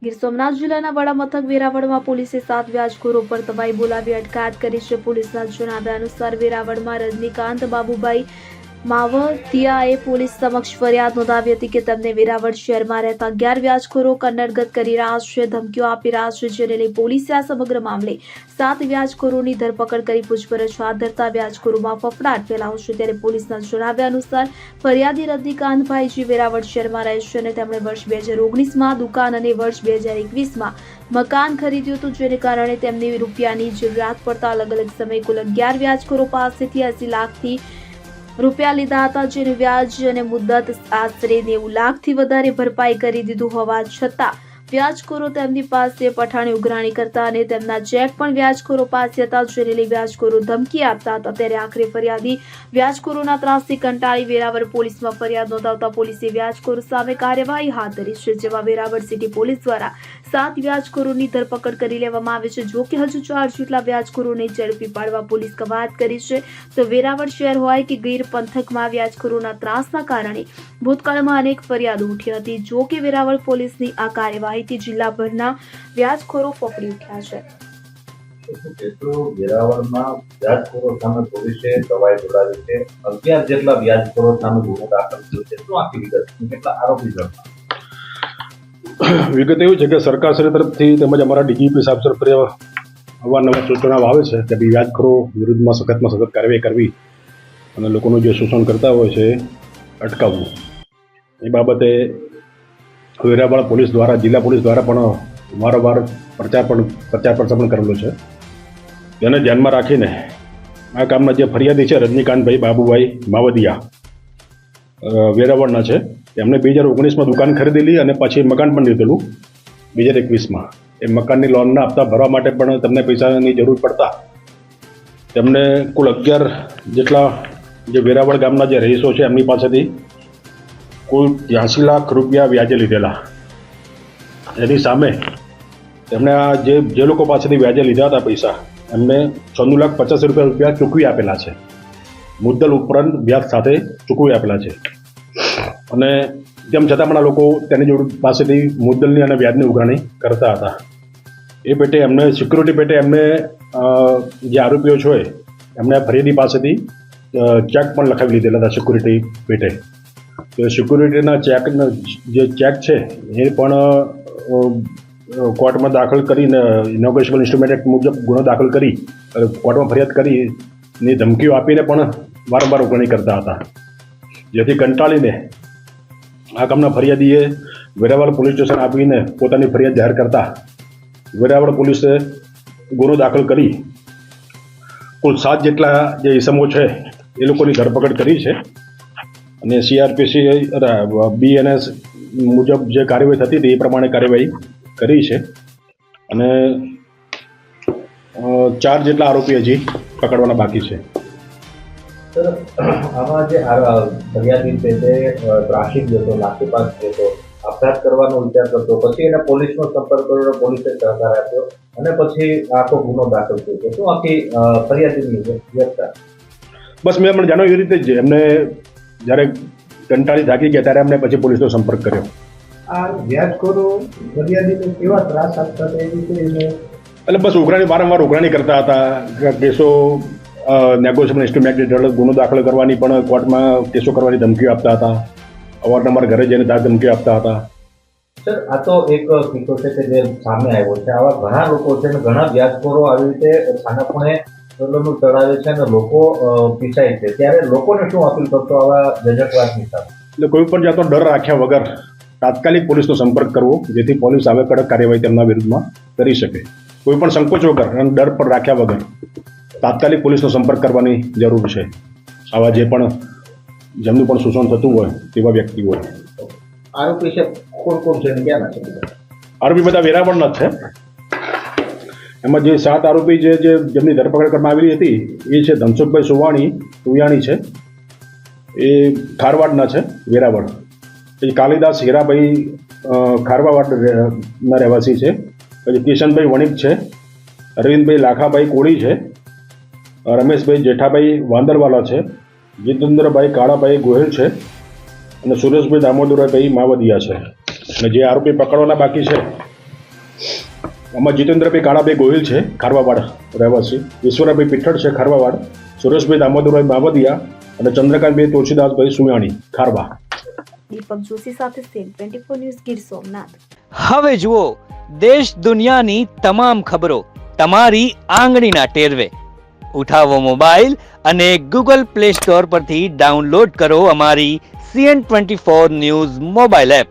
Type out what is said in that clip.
ગીર સોમનાથ જિલ્લાના વડા મથક વેરાવળમાં પોલીસે 7 વ્યાજખોરો પર તબાહી બોલાવી અટકાયત કરી છે. પોલીસના જણાવ્યા અનુસાર વેરાવળમાં રજનીકાંત બાબુભાઈ માવતિયાએ પોલીસ સમક્ષ ફરિયાદ નોંધાવી હતી કે તેમને વેરાવળ શહેરમાં રહેતા 11 વ્યાજખોરો કન્નડગત કરી રહ્યા છે, ધમકીઓ આપી રહ્યા છે, જેને લઈ પોલીસે આ સમગ્ર મામલે 7 વ્યાજખોરોની ધરપકડ કરી પૂછપરછ હાથ ધરતા વ્યાજખોરોમાં ફફડાટ ફેલાયો છે. ત્યારે પોલીસના જણાવ્યા અનુસાર ફરિયાદી રજનીકાંતભાઈ જે વેરાવળ શહેરમાં રહે છે અને તેમણે વર્ષ 2019માં દુકાન અને વર્ષ 2021માં મકાન ખરીદ્યું હતું, જેને કારણે તેમની રૂપિયાની જરૂરિયાત પડતા અલગ અલગ સમયે કુલ 11 વ્યાજખોરો પાસેથી 80 લાખથી રૂપિયા લીધા હતા, જેનું વ્યાજ અને મુદ્દત આશરે 90 લાખથી વધારે ભરપાઈ કરી દીધું હોવા છતાં વ્યાજખોરો તેમની પાસે પઠાણી ઉઘરાણી કરતા અને તેમના ચેક પણ વ્યાજખોરો પાસે હતા, જેને લઈ વ્યાજખોરો ધમકી આપતા હતા. ત્યારે આખરે ફરિયાદી વ્યાજખોરોના ત્રાસથી કંટાળી વેરાવળ પોલીસમાં ફરિયાદ નોંધાવતા પોલીસે વ્યાજખોરો સામે કાર્યવાહી હાથ ધરી છે, જેમાં વેરાવળ સિટી પોલીસ દ્વારા 7 વ્યાજખોરોની ધરપકડ કરી લેવામાં આવી છે. જો કે હજુ 4 જેટલા વ્યાજખોરોને ઝડપી પાડવા પોલીસ કવાયત કરી છે. તો વેરાવળ શહેર હોય કે ગીર પંથકમાં વ્યાજખોરોના ત્રાસના કારણે ભૂતકાળમાં અનેક ફરિયાદો ઉઠી હતી. જો કે વેરાવળ પોલીસની આ કાર્યવાહીથી જિલ્લાભરના વ્યાજખોરો ફફડી ઉઠ્યા છે. વેરાવળમાં વ્યાજખોરો સામે પોલીસે તબાહી બોલાવી છે. 11 જેટલા વ્યાજખોરો સામે ગુનો દાખલ થયો છે. શું આખી વિગત, કેટલા આરોપી ઝડપાયા? વિગત એવું છે કે સરકારશ્રી તરફથી તેમજ અમારા ડીજીપી સાહેબ તરફથી અવારનવાર સૂચનાઓ આવે છે કે વ્યાજખોરો વિરુદ્ધમાં સખતમાં સખત કાર્યવાહી કરવી અને લોકોનું જે શોષણ કરતા હોય છે અટકાવવું. એ બાબતે વેરાવળ પોલીસ દ્વારા, જિલ્લા પોલીસ દ્વારા પણ વારંવાર પ્રચાર પણ કરેલો છે. તેને ધ્યાનમાં રાખીને આ કામના જે ફરિયાદી છે રજનીકાંતભાઈ બાબુભાઈ માવદિયા વેરાવળના છે, એમણે 2019માં દુકાન ખરીદેલી અને પછી મકાન પણ લીધેલું 2021માં. એ મકાનની લોનના હપ્તા ભરવા માટે પણ તેમને પૈસાની જરૂર પડતા તેમને કુલ 11 જેટલા જે વેરાવળ ગામના જે રહીશો છે એમની પાસેથી કુલ 83 લાખ રૂપિયા વ્યાજે લીધેલા. એની સામે તેમણે આ જે લોકો પાસેથી વ્યાજે લીધા હતા પૈસા, એમને 96,85,000 રૂપિયા ચૂકવી આપેલા છે. મુદ્દલ ઉપરાંત વ્યાજ સાથે ચૂકવી આપેલા છે. અને તેમ છતાં પણ આ લોકો તેની જોડે પાસેથી મુદ્દલની અને વ્યાજની ઉઘરાણી કરતા હતા. એ પેટે એમને સિક્યુરિટી પેટે એમને જે આરોપીઓ છે એમણે ફરિયાદી પાસેથી ચેક પણ લખાવી લીધેલા હતા સિક્યુરિટી પેટે. તો સિક્યુરિટીના જે ચેક છે એ પણ કોર્ટમાં દાખલ કરીને ઇનોગ્રેશનલ ઇન્સ્ટ્રુમેન્ટ એક્ટ મુજબ ગુનો દાખલ કરી કોર્ટમાં ફરિયાદ કરી ની ધમકીઓ આપીને પણ વારંવાર ઉઘરાણી કરતા હતા. જેથી કંટાળીને આ કામના ફરિયાદીએ વેરાવળ પોલીસ સ્ટેશન આપીને પોતાની ફરિયાદ જાહેર કરતા વેરાવળ પોલીસે ગુનો દાખલ કરી કુલ 7 જેટલા જે ઇસમો છે એ લોકોની ધરપકડ કરી છે. અને CRPC BNS મુજબ જે કાર્યવાહી થતી હતી એ પ્રમાણે કાર્યવાહી કરી છે. અને 4 જેટલા આરોપી હજી પકડવાના બાકી છે. સર, આમાં જે ફરિયાદી છે તે ત્રાસી ગયો હતો, લાઠીપાસ ગયો હતો, આપઘાત કરવાનો વિચાર કરતો, પછી એને પોલીસનો સંપર્ક કર્યો, પોલીસે સહકાર આપ્યો અને પછી આખો ગુનો દાખલ થયો. તો શું આખી ફરિયાદીની વ્યવસ્થા? બસ મેં પણ જાણ્યું એ રીતે જ એમને જ્યારે કંટાળી થાકી ગયા ત્યારે એમને પછી પોલીસનો સંપર્ક કર્યો. આ વ્યાજખોરો ફરિયાદીને કેવા ત્રાસ આપતા હતા એ રીતે એટલે બસ વારંવાર ઉઘરાણી કરતા હતા. કેસો નેગોશિયેબલ ઇન્સ્ટ્રુમેન્ટ હેઠળ ગુનો દાખલ કરવાની પણ કોર્ટમાં કેસો કરવાની ધમકીઓ આપતા હતા. અવારનવાર ઘરે જઈને ધમકીઓ આપતા હતા. સર, આ તો એક કિસ્સો છે કે જે સામે આવ્યો છે. આવા ઘણા લોકો છે અને ઘણા વ્યાજખોરો આવી રીતે ખાનાપણે ચડાવે છે અને લોકો પીસાય છે. ત્યારે લોકોને શું અપીલ કરતો આવા જજકવાદની સાથે? એટલે કોઈ પણ જાતનો ડર રાખ્યા વગર તાત્કાલિક પોલીસનો સંપર્ક કરવો, જેથી પોલીસ આવે કડક કાર્યવાહી તેમના વિરુદ્ધમાં કરી શકે. કોઈ પણ સંકોચ વગર અને ડર પર રાખ્યા વગર તાત્કાલિક પોલીસનો સંપર્ક કરવાની જરૂર છે. આવા જેમનું પણ શોષણ થતું હોય તેવા વ્યક્તિ હોય. આરોપી છે કોણ કોણ છે અને ક્યાંના છે? આરોપી બધા વેરાવળના જ છે. એમાં જે 7 આરોપી છે જેમની ધરપકડ કરવામાં આવેલી હતી એ છે ધનસુખભાઈ સુયાણી છે, એ ખારવાડના છે વેરાવળ. પછી કાલિદાસ હીરાભાઈ ખારવાવાડના રહેવાસી છે. પછી કિશનભાઈ વણિક છે, અરવિંદભાઈ લાખાભાઈ કોળી છે, રમેશભાઈ જેઠાભાઈ વાંદરવાલા છે, જીતેન્દ્રભાઈ કાળાભાઈ ગોહિલ છે અને સુરેશભાઈ દામોદરભાઈ માવદિયા છે. અને જે આરોપી પકડવાના બાકી છે આમાં જીતેન્દ્રભાઈ કાળાભાઈ ગોહિલ છે, ખારવાવાડ રહેવાસી, ઈશ્વરભાઈ પીઠળ છે, ખારવાવાડ, સુરેશભાઈ દામોદરભાઈ માવદિયા અને ચંદ્રકાંતભાઈ તુલસીદાસભાઈ સુયાણી, ખારવા. દીપક જોશી સાથે સીન 24 ન્યૂઝ ગીર સોમનાથ. હવે જુઓ દેશ દુનિયાની તમામ ખબરો તમારી આંગળીના ટેરવે. ઉઠાવો મોબાઈલ અને ગૂગલ પ્લે સ્ટોર પરથી ડાઉનલોડ કરો અમારી CN24 ન્યૂઝ મોબાઈલ એપ.